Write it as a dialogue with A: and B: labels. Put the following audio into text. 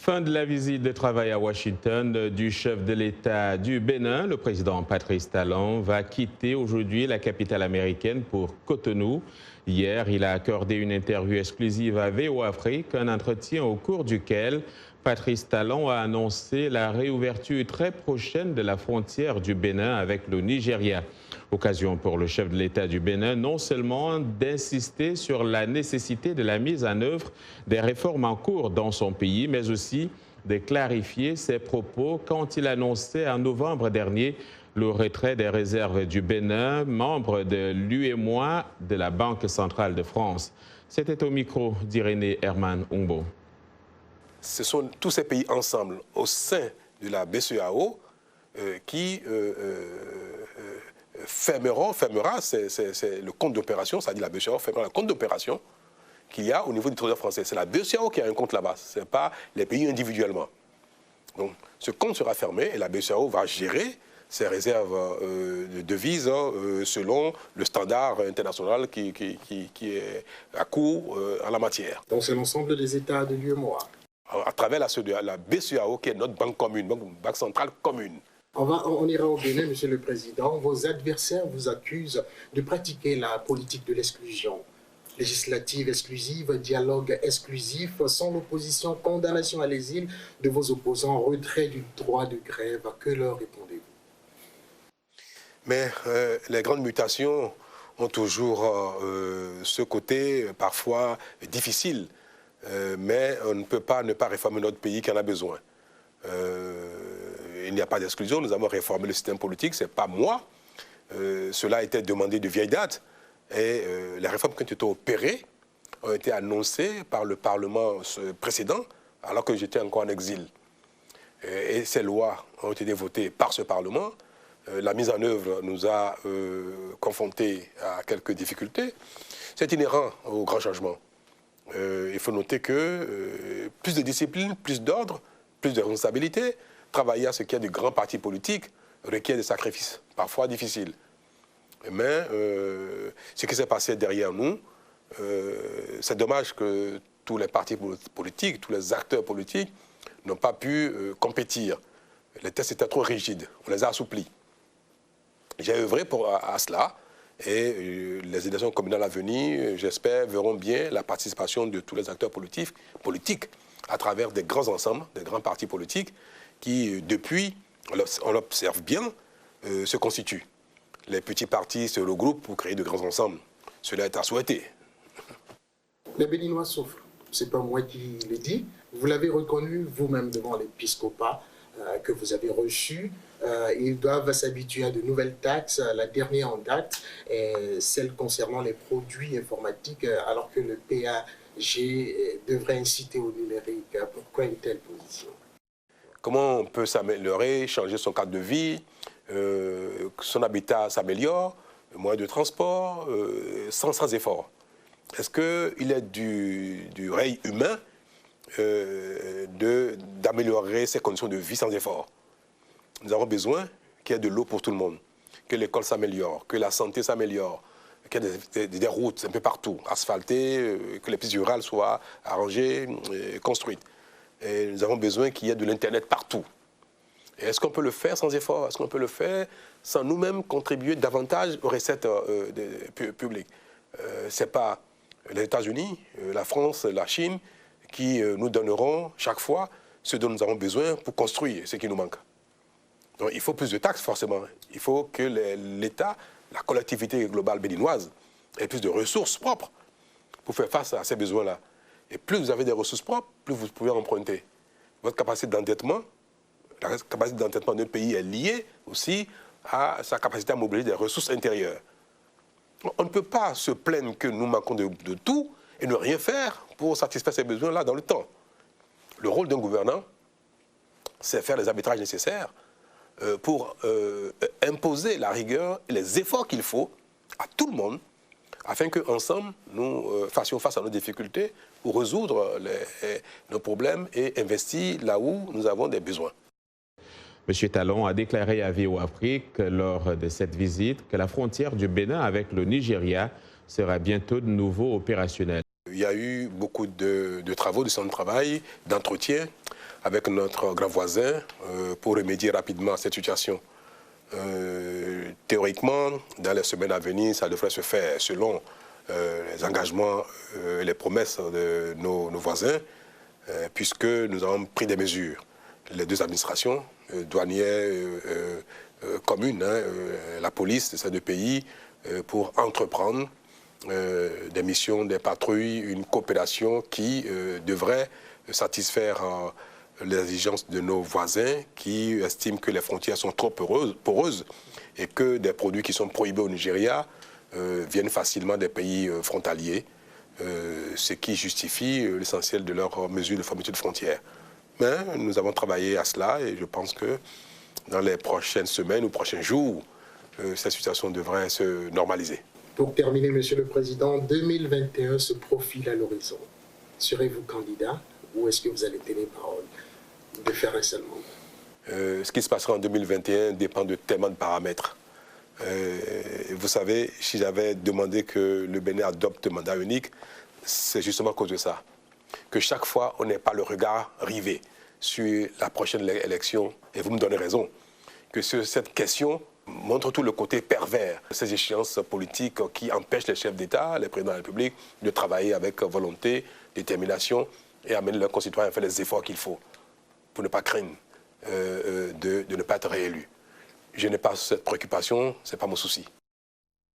A: Fin de la visite de travail à Washington du chef de l'État du Bénin. Le président Patrice Talon va quitter aujourd'hui la capitale américaine pour Cotonou. Hier, il a accordé une interview exclusive à VOA Afrique, un entretien au cours duquel Patrice Talon a annoncé la réouverture très prochaine de la frontière du Bénin avec le Nigeria. Occasion pour le chef de l'État du Bénin non seulement d'insister sur la nécessité de la mise en œuvre des réformes en cours dans son pays, mais aussi de clarifier ses propos quand il annonçait en novembre dernier le retrait des réserves du Bénin, membre de l'UEMOA de la Banque centrale de France. C'était au micro d'Irénée Herman Umbo.
B: Ce sont tous ces pays ensemble, au sein de la BCEAO, qui fermera le compte d'opération, c'est-à-dire la BCEAO fermera le compte d'opération qu'il y a au niveau du Trésor français. C'est la BCEAO qui a un compte là-bas, ce n'est pas les pays individuellement. Donc ce compte sera fermé et la BCEAO va gérer ses réserves de devises selon le standard international qui est à court en la matière.
C: Donc c'est l'ensemble des États de l'UEMOA.
B: À travers la BCEAO qui est notre banque commune, banque centrale commune.
C: On ira au Bénin, Monsieur le Président. Vos adversaires vous accusent de pratiquer la politique de l'exclusion. Législative exclusive, dialogue exclusif, sans l'opposition, condamnation à l'exil de vos opposants, retrait du droit de grève. Que leur répondez-vous?
B: Mais les grandes mutations ont toujours ce côté parfois difficile. Mais on ne peut pas ne pas réformer notre pays qui en a besoin. Il n'y a pas d'exclusion, nous avons réformé le système politique, ce n'est pas moi. Cela a été demandé de vieille date. Et les réformes qui ont été opérées ont été annoncées par le Parlement précédent, alors que j'étais encore en exil. Et ces lois ont été votées par ce Parlement. La mise en œuvre nous a confrontés à quelques difficultés. C'est inhérent au grand changement. Il faut noter que plus de discipline, plus d'ordre, plus de responsabilité, travailler à ce qu'il y a de grands partis politiques requiert des sacrifices, parfois difficiles. Mais ce qui s'est passé derrière nous, c'est dommage que tous les partis politiques, tous les acteurs politiques n'ont pas pu compétir. Les tests étaient trop rigides, on les a assouplis. J'ai œuvré à cela. Et les élections communales à venir, j'espère, verront bien la participation de tous les acteurs politiques à travers des grands ensembles, des grands partis politiques qui, depuis, on l'observe bien, se constituent. Les petits partis se regroupent pour créer de grands ensembles. Cela est à souhaiter.
C: Les Béninois souffrent. Ce n'est pas moi qui le dis. Vous l'avez reconnu vous-même devant l'épiscopat que vous avez reçu. Ils doivent s'habituer à de nouvelles taxes. La dernière en date est celle concernant les produits informatiques, alors que le PAG devrait inciter au numérique. Pourquoi une telle position?
B: Comment on peut s'améliorer, changer son cadre de vie, que son habitat s'améliore, moyens de transport, sans effort? Est-ce qu'il est du règne humain d'améliorer ses conditions de vie sans effort? Nous avons besoin qu'il y ait de l'eau pour tout le monde, que l'école s'améliore, que la santé s'améliore, qu'il y ait des routes un peu partout, asphaltées, que les pistes rurales soient arrangées, construites. Et nous avons besoin qu'il y ait de l'Internet partout. Est-ce qu'on peut le faire sans effort? Est-ce qu'on peut le faire sans nous-mêmes contribuer davantage aux recettes publiques? Ce n'est pas les États-Unis, la France, la Chine qui nous donneront chaque fois ce dont nous avons besoin pour construire ce qui nous manque. Donc, il faut plus de taxes, forcément. Il faut que l'État, la collectivité globale béninoise, ait plus de ressources propres pour faire face à ces besoins-là. Et plus vous avez des ressources propres, plus vous pouvez emprunter. Votre capacité d'endettement, la capacité d'endettement d'un pays est liée aussi à sa capacité à mobiliser des ressources intérieures. On ne peut pas se plaindre que nous manquons de tout et ne rien faire pour satisfaire ces besoins-là dans le temps. Le rôle d'un gouvernant, c'est faire les arbitrages nécessaires pour imposer la rigueur et les efforts qu'il faut à tout le monde afin qu'ensemble, nous fassions face à nos difficultés pour résoudre nos problèmes et investir là où nous avons des besoins.
A: M. Talon a déclaré à VOA Afrique lors de cette visite que la frontière du Bénin avec le Nigeria sera bientôt de nouveau opérationnelle.
B: Il y a eu beaucoup de travaux, de centres de travail, d'entretien avec notre grand voisin pour remédier rapidement à cette situation. Théoriquement, dans les semaines à venir, ça devrait se faire selon les engagements et les promesses de nos voisins, puisque nous avons pris des mesures. Les deux administrations, douanières communes, la police de ces deux pays, pour entreprendre des missions, des patrouilles, une coopération qui devrait satisfaire les exigences de nos voisins qui estiment que les frontières sont trop poreuses et que des produits qui sont prohibés au Nigeria viennent facilement des pays frontaliers, ce qui justifie l'essentiel de leurs mesures de fermeture de frontières. Mais nous avons travaillé à cela et je pense que dans les prochaines semaines ou prochains jours, cette situation devrait se normaliser.
C: Pour terminer, Monsieur le Président, 2021 se profile à l'horizon. Serez-vous candidat ou est-ce que vous allez tenir parole de faire un seul mandat?
B: Ce qui se passera en 2021 dépend de tellement de paramètres. Vous savez, si j'avais demandé que le Bénin adopte un mandat unique, c'est justement à cause de ça. Que chaque fois, on n'ait pas le regard rivé sur la prochaine élection, et vous me donnez raison, que cette question montre tout le côté pervers de ces échéances politiques qui empêchent les chefs d'État, les présidents de la République, de travailler avec volonté, détermination et amener leurs concitoyens à faire les efforts qu'il faut pour ne pas craindre de ne pas être réélu. Je n'ai pas cette préoccupation, ce n'est pas mon souci.